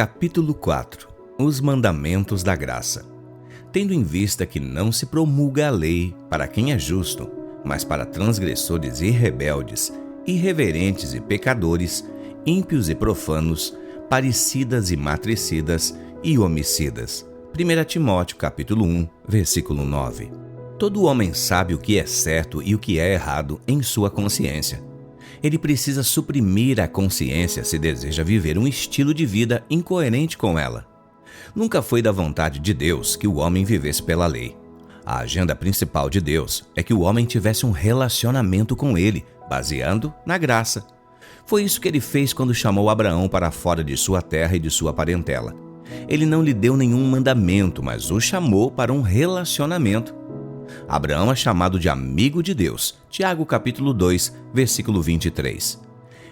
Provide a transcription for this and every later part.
Capítulo 4. Os Mandamentos da Graça. Tendo em vista que não se promulga a lei para quem é justo, mas para transgressores e rebeldes, irreverentes e pecadores, ímpios e profanos, parricidas e matricidas e homicidas. 1 Timóteo capítulo 1, versículo 9. Todo homem sabe o que é certo e o que é errado em sua consciência. Ele precisa suprimir a consciência se deseja viver um estilo de vida incoerente com ela. Nunca foi da vontade de Deus que o homem vivesse pela lei. A agenda principal de Deus é que o homem tivesse um relacionamento com ele, baseando na graça. Foi isso que ele fez quando chamou Abraão para fora de sua terra e de sua parentela. Ele não lhe deu nenhum mandamento, mas o chamou para um relacionamento. Abraão é chamado de amigo de Deus. Tiago capítulo 2, versículo 23.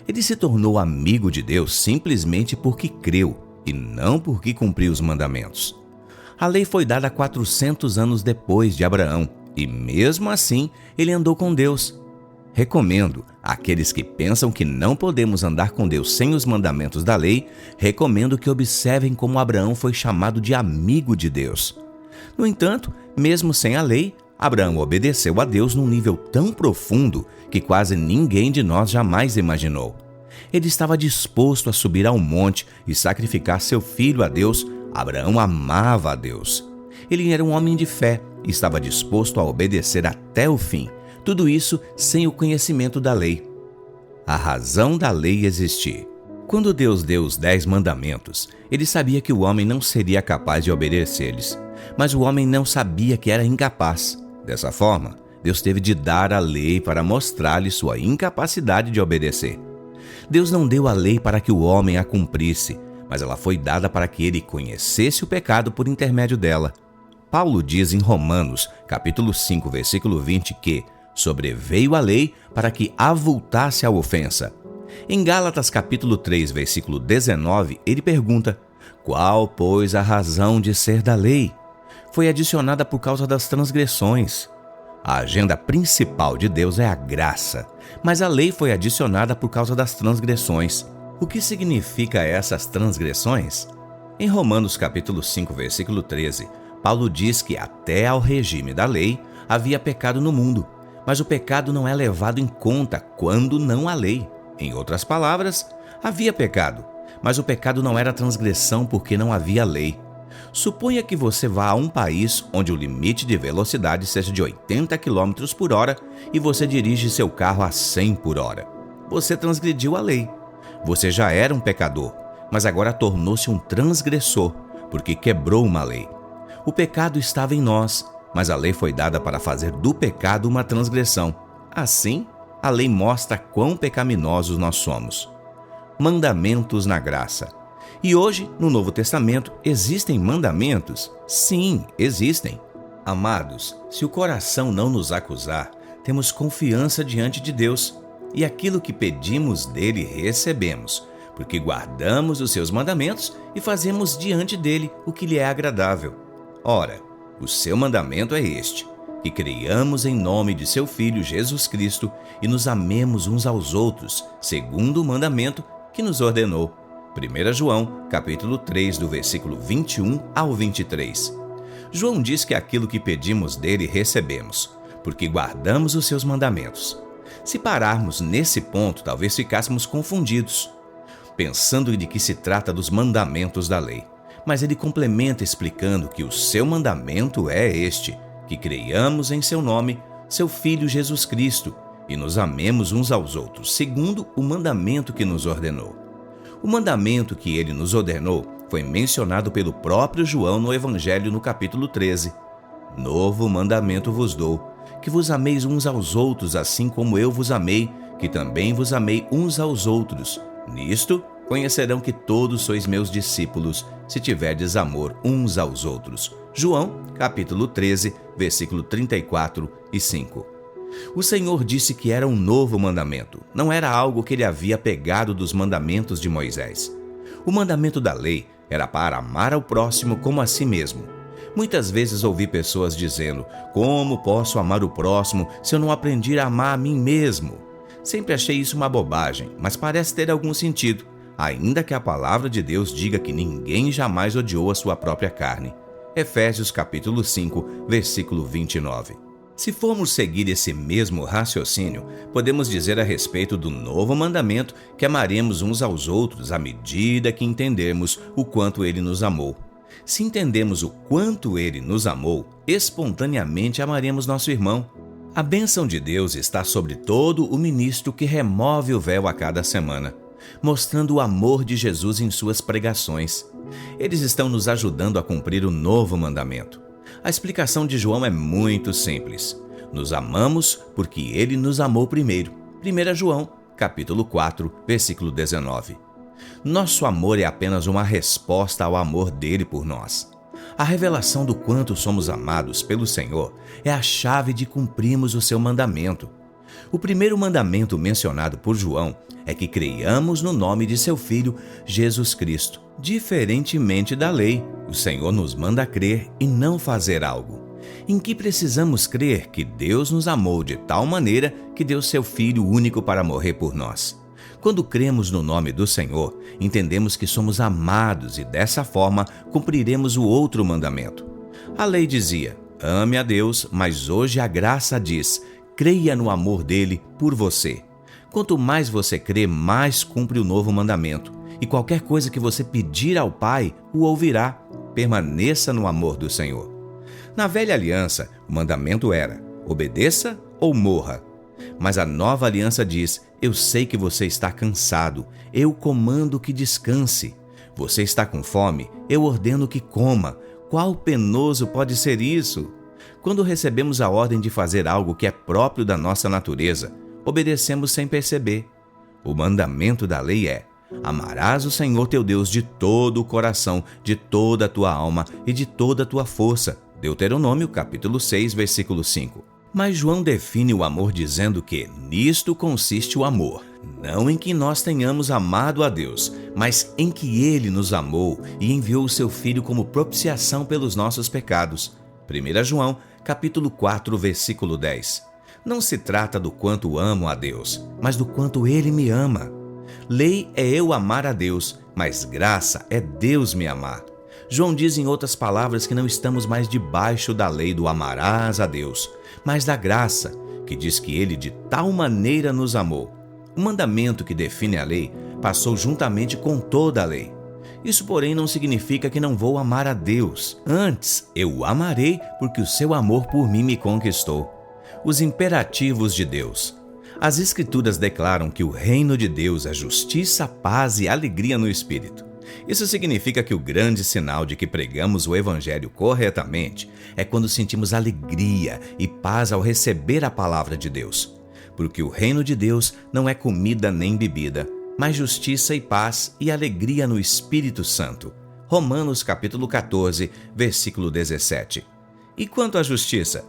Ele se tornou amigo de Deus simplesmente porque creu e não porque cumpriu os mandamentos. A lei foi dada 400 anos depois de Abraão e mesmo assim ele andou com Deus. Recomendo àqueles que pensam que não podemos andar com Deus sem os mandamentos da lei, recomendo que observem como Abraão foi chamado de amigo de Deus. No entanto, mesmo sem a lei, Abraão obedeceu a Deus num nível tão profundo que quase ninguém de nós jamais imaginou. Ele estava disposto a subir ao monte e sacrificar seu filho a Deus. Abraão amava a Deus. Ele era um homem de fé e estava disposto a obedecer até o fim. Tudo isso sem o conhecimento da lei. A razão da lei existir. Quando Deus deu os 10 mandamentos, ele sabia que o homem não seria capaz de obedecer-lhes. Mas o homem não sabia que era incapaz. Dessa forma, Deus teve de dar a lei para mostrar-lhe sua incapacidade de obedecer. Deus não deu a lei para que o homem a cumprisse, mas ela foi dada para que ele conhecesse o pecado por intermédio dela. Paulo diz em Romanos, capítulo 5, versículo 20, que sobreveio a lei para que avultasse a ofensa. Em Gálatas, capítulo 3, versículo 19, ele pergunta: qual, pois, a razão de ser da lei? Foi adicionada por causa das transgressões. A agenda principal de Deus é a graça, mas a lei foi adicionada por causa das transgressões. O que significa essas transgressões? Em Romanos capítulo 5, versículo 13, Paulo diz que até ao regime da lei havia pecado no mundo, mas o pecado não é levado em conta quando não há lei. Em outras palavras, havia pecado, mas o pecado não era transgressão porque não havia lei. Suponha que você vá a um país onde o limite de velocidade seja de 80 km por hora e você dirige seu carro a 100 por hora. Você transgrediu a lei. Você já era um pecador, mas agora tornou-se um transgressor, porque quebrou uma lei. O pecado estava em nós, mas a lei foi dada para fazer do pecado uma transgressão. Assim, a lei mostra quão pecaminosos nós somos. Mandamentos na graça. E hoje, no Novo Testamento, existem mandamentos? Sim, existem. Amados, se o coração não nos acusar, temos confiança diante de Deus, e aquilo que pedimos dele recebemos, porque guardamos os seus mandamentos e fazemos diante dele o que lhe é agradável. Ora, o seu mandamento é este: que creiamos em nome de seu Filho Jesus Cristo e nos amemos uns aos outros, segundo o mandamento que nos ordenou. 1 João, capítulo 3, do versículo 21 ao 23. João diz que aquilo que pedimos dele recebemos, porque guardamos os seus mandamentos. Se pararmos nesse ponto, talvez ficássemos confundidos, pensando de que se trata dos mandamentos da lei. Mas ele complementa explicando que o seu mandamento é este: que creiamos em seu nome, seu Filho Jesus Cristo, e nos amemos uns aos outros, segundo o mandamento que nos ordenou. O mandamento que ele nos ordenou foi mencionado pelo próprio João no Evangelho no capítulo 13. Novo mandamento vos dou, que vos ameis uns aos outros, assim como eu vos amei, que também vos amei uns aos outros. Nisto conhecerão que todos sois meus discípulos, se tiverdes amor uns aos outros. João, capítulo 13, versículo 34 e 5. O Senhor disse que era um novo mandamento, não era algo que ele havia pegado dos mandamentos de Moisés. O mandamento da lei era para amar ao próximo como a si mesmo. Muitas vezes ouvi pessoas dizendo: como posso amar o próximo se eu não aprendi a amar a mim mesmo? Sempre achei isso uma bobagem, mas parece ter algum sentido. ainda que a palavra de Deus diga que ninguém jamais odiou a sua própria carne. Efésios capítulo 5, versículo 29. Se formos seguir esse mesmo raciocínio, podemos dizer a respeito do novo mandamento que amaremos uns aos outros à medida que entendermos o quanto Ele nos amou. Se entendemos o quanto Ele nos amou, espontaneamente amaremos nosso irmão. A bênção de Deus está sobre todo o ministro que remove o véu a cada semana, mostrando o amor de Jesus em suas pregações. Eles estão nos ajudando a cumprir o novo mandamento. A explicação de João é muito simples. Nos amamos porque Ele nos amou primeiro. 1 João, capítulo 4, versículo 19. Nosso amor é apenas uma resposta ao amor dele por nós. A revelação do quanto somos amados pelo Senhor é a chave de cumprirmos o seu mandamento. O primeiro mandamento mencionado por João é que creiamos no nome de seu Filho, Jesus Cristo. Diferentemente da lei, o Senhor nos manda crer e não fazer algo. Em que precisamos crer que Deus nos amou de tal maneira que deu seu Filho único para morrer por nós. Quando cremos no nome do Senhor, entendemos que somos amados e dessa forma cumpriremos o outro mandamento. A lei dizia, ame a Deus, mas hoje a graça diz, creia no amor dele por você. Quanto mais você crê, mais cumpre o novo mandamento. E qualquer coisa que você pedir ao Pai, o ouvirá. Permaneça no amor do Senhor. Na velha aliança, o mandamento era, obedeça ou morra. Mas a nova aliança diz, eu sei que você está cansado, eu comando que descanse. Você está com fome, eu ordeno que coma. Qual penoso pode ser isso? Quando recebemos a ordem de fazer algo que é próprio da nossa natureza, obedecemos sem perceber. O mandamento da lei é, amarás o Senhor teu Deus de todo o coração, de toda a tua alma e de toda a tua força. Deuteronômio capítulo 6, versículo 5. Mas João define o amor dizendo que nisto consiste o amor, não em que nós tenhamos amado a Deus, mas em que Ele nos amou e enviou o seu Filho como propiciação pelos nossos pecados. 1 João, capítulo 4, versículo 10. Não se trata do quanto amo a Deus, mas do quanto Ele me ama. Lei é eu amar a Deus, mas graça é Deus me amar. João diz em outras palavras que não estamos mais debaixo da lei do amarás a Deus, mas da graça, que diz que Ele de tal maneira nos amou. O mandamento que define a lei passou juntamente com toda a lei. Isso, porém, não significa que não vou amar a Deus. Antes, eu o amarei porque o seu amor por mim me conquistou. Os imperativos de Deus. As Escrituras declaram que o reino de Deus é justiça, paz e alegria no Espírito. Isso significa que o grande sinal de que pregamos o Evangelho corretamente é quando sentimos alegria e paz ao receber a palavra de Deus. Porque o reino de Deus não é comida nem bebida, mas justiça e paz e alegria no Espírito Santo. Romanos capítulo 14, versículo 17. E quanto à justiça?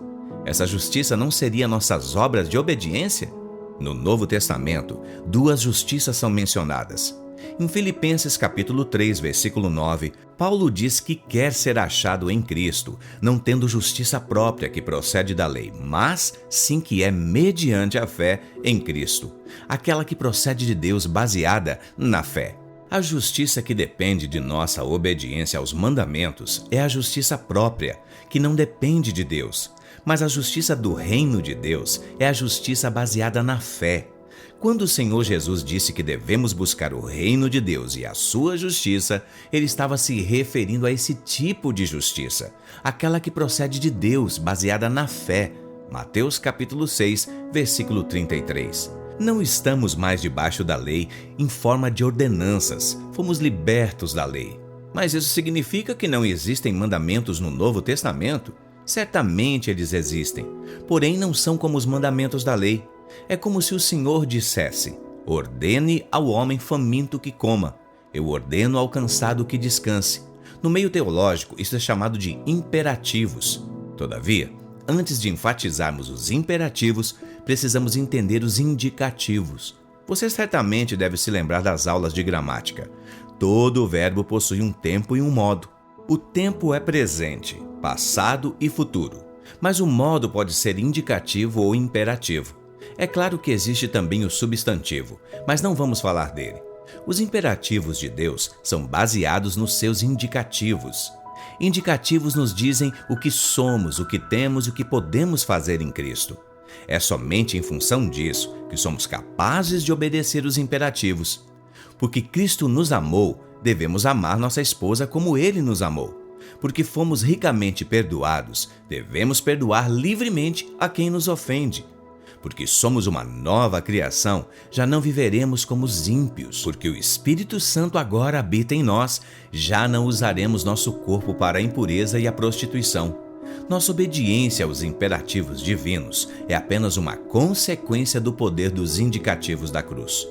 Essa justiça não seria nossas obras de obediência? No Novo Testamento, duas justiças são mencionadas. Em Filipenses capítulo 3, versículo 9, Paulo diz que quer ser achado em Cristo, não tendo justiça própria que procede da lei, mas sim que é mediante a fé em Cristo, aquela que procede de Deus baseada na fé. A justiça que depende de nossa obediência aos mandamentos é a justiça própria, que não depende de Deus, mas a justiça do reino de Deus é a justiça baseada na fé. Quando o Senhor Jesus disse que devemos buscar o reino de Deus e a sua justiça, ele estava se referindo a esse tipo de justiça, aquela que procede de Deus, baseada na fé. Mateus capítulo 6, versículo 33. Não estamos mais debaixo da lei em forma de ordenanças, fomos libertos da lei. Mas isso significa que não existem mandamentos no Novo Testamento? Certamente eles existem, porém não são como os mandamentos da lei. É como se o Senhor dissesse, ordene ao homem faminto que coma, eu ordeno ao cansado que descanse. No meio teológico, isso é chamado de imperativos. Todavia, antes de enfatizarmos os imperativos, precisamos entender os indicativos. Você certamente deve se lembrar das aulas de gramática. Todo verbo possui um tempo e um modo. O tempo é presente, passado e futuro, mas o modo pode ser indicativo ou imperativo. É claro que existe também o substantivo, mas não vamos falar dele. Os imperativos de Deus são baseados nos seus indicativos. Indicativos nos dizem o que somos, o que temos e o que podemos fazer em Cristo. É somente em função disso que somos capazes de obedecer os imperativos. Porque Cristo nos amou, devemos amar nossa esposa como Ele nos amou. Porque fomos ricamente perdoados, devemos perdoar livremente a quem nos ofende. Porque somos uma nova criação, já não viveremos como os ímpios. Porque o Espírito Santo agora habita em nós, já não usaremos nosso corpo para a impureza e a prostituição. Nossa obediência aos imperativos divinos é apenas uma consequência do poder dos indicativos da cruz.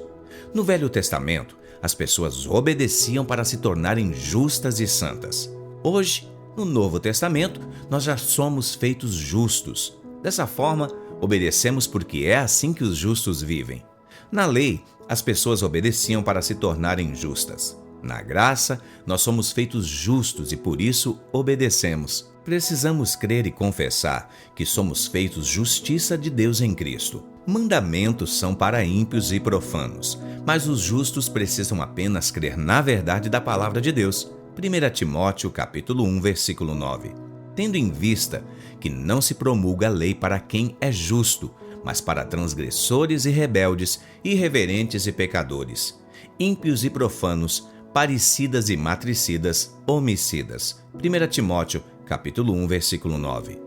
No Velho Testamento, as pessoas obedeciam para se tornarem justas e santas. Hoje, no Novo Testamento, nós já somos feitos justos. Dessa forma, obedecemos porque é assim que os justos vivem. Na lei, as pessoas obedeciam para se tornarem justas. Na graça, nós somos feitos justos e por isso obedecemos. Precisamos crer e confessar que somos feitos justiça de Deus em Cristo. Mandamentos são para ímpios e profanos, mas os justos precisam apenas crer na verdade da palavra de Deus. 1 Timóteo capítulo 1, versículo 9. Tendo em vista que não se promulga a lei para quem é justo, mas para transgressores e rebeldes, irreverentes e pecadores, ímpios e profanos, parricidas e matricidas, homicidas. 1 Timóteo capítulo 1, versículo 9.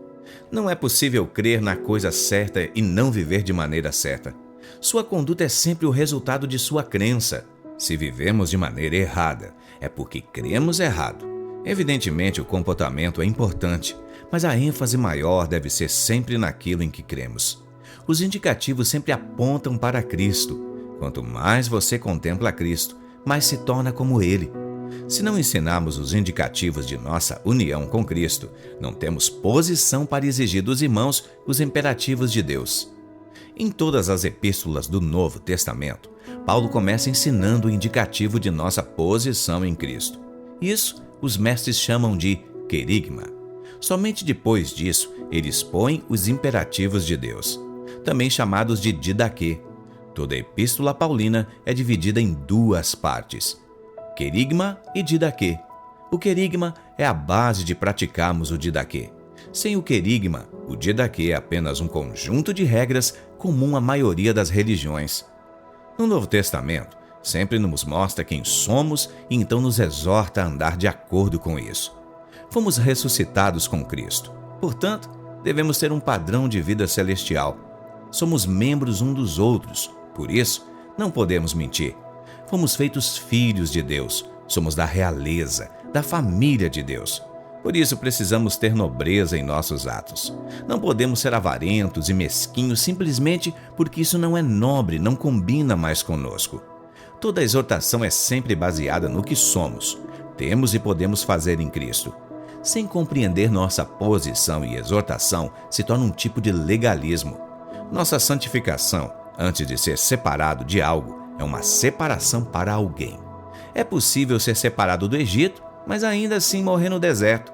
Não é possível crer na coisa certa e não viver de maneira certa. Sua conduta é sempre o resultado de sua crença. Se vivemos de maneira errada, é porque cremos errado. Evidentemente, o comportamento é importante, mas a ênfase maior deve ser sempre naquilo em que cremos. Os indicativos sempre apontam para Cristo. Quanto mais você contempla Cristo, mais se torna como Ele. Se não ensinarmos os indicativos de nossa união com Cristo, não temos posição para exigir dos irmãos os imperativos de Deus. Em todas as epístolas do Novo Testamento, Paulo começa ensinando o indicativo de nossa posição em Cristo. Isso os mestres chamam de querigma. Somente depois disso, ele expõe os imperativos de Deus, também chamados de didaquê. Toda a epístola paulina é dividida em duas partes, querigma e didaquê. O querigma é a base de praticarmos o didaquê. Sem o querigma, o didaquê é apenas um conjunto de regras comum à maioria das religiões. No Novo Testamento, sempre nos mostra quem somos e então nos exorta a andar de acordo com isso. Fomos ressuscitados com Cristo. Portanto, devemos ter um padrão de vida celestial. Somos membros um dos outros. Por isso, não podemos mentir. Fomos feitos filhos de Deus. Somos da realeza, da família de Deus. Por isso, precisamos ter nobreza em nossos atos. Não podemos ser avarentos e mesquinhos simplesmente porque isso não é nobre, não combina mais conosco. Toda exortação é sempre baseada no que somos, temos e podemos fazer em Cristo. Sem compreender nossa posição e exortação, se torna um tipo de legalismo. Nossa santificação, antes de ser separado de algo, é uma separação para alguém. É possível ser separado do Egito, mas ainda assim morrer no deserto.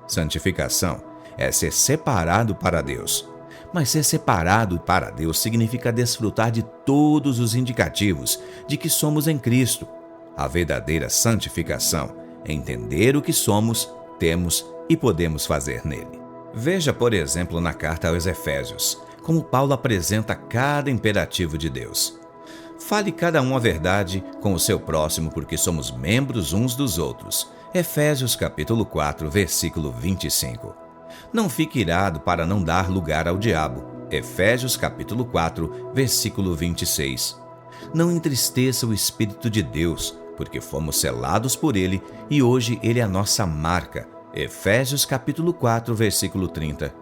Santificação é ser separado para Deus. Mas ser separado para Deus significa desfrutar de todos os indicativos de que somos em Cristo. A verdadeira santificação é entender o que somos, temos e podemos fazer nele. Veja, por exemplo, na carta aos Efésios, como Paulo apresenta cada imperativo de Deus. Fale cada um a verdade com o seu próximo, porque somos membros uns dos outros. Efésios capítulo 4, versículo 25. Não fique irado para não dar lugar ao diabo. Efésios capítulo 4, versículo 26. Não entristeça o Espírito de Deus, porque fomos selados por Ele e hoje Ele é a nossa marca. Efésios capítulo 4, versículo 30.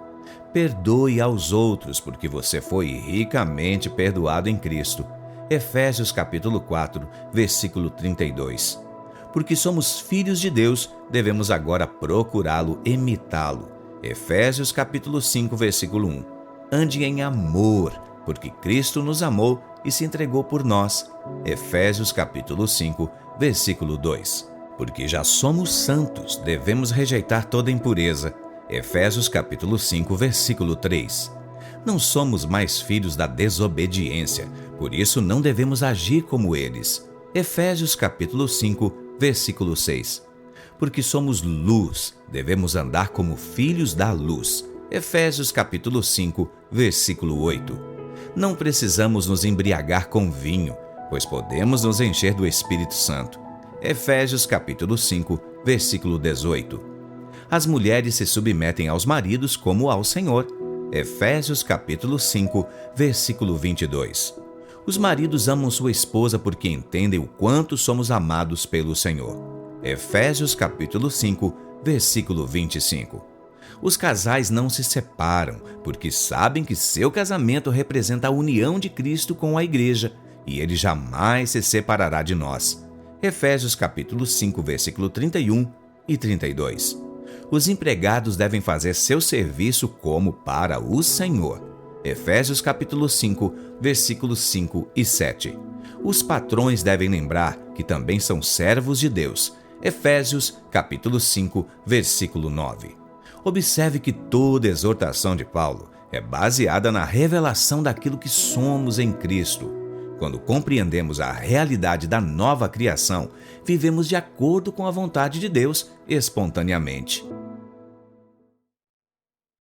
Perdoe aos outros, porque você foi ricamente perdoado em Cristo. Efésios capítulo 4, versículo 32. Porque somos filhos de Deus, devemos agora procurá-lo, imitá-lo. Efésios capítulo 5, versículo 1. Ande em amor, porque Cristo nos amou e se entregou por nós. Efésios capítulo 5, versículo 2. Porque já somos santos, devemos rejeitar toda impureza. Efésios capítulo 5, versículo 3. Não somos mais filhos da desobediência, por isso não devemos agir como eles. Efésios capítulo 5, versículo 6. Porque somos luz, devemos andar como filhos da luz. Efésios capítulo 5, versículo 8. Não precisamos nos embriagar com vinho, pois podemos nos encher do Espírito Santo. Efésios capítulo 5, versículo 18. As mulheres se submetem aos maridos como ao Senhor. Efésios capítulo 5, versículo 22. Os maridos amam sua esposa porque entendem o quanto somos amados pelo Senhor. Efésios capítulo 5, versículo 25. Os casais não se separam porque sabem que seu casamento representa a união de Cristo com a igreja e ele jamais se separará de nós. Efésios capítulo 5, versículo 31 e 32. Os empregados devem fazer seu serviço como para o Senhor. Efésios capítulo 5, versículos 5 e 7. Os patrões devem lembrar que também são servos de Deus. Efésios capítulo 5, versículo 9. Observe que toda exortação de Paulo é baseada na revelação daquilo que somos em Cristo. Quando compreendemos a realidade da nova criação, vivemos de acordo com a vontade de Deus espontaneamente.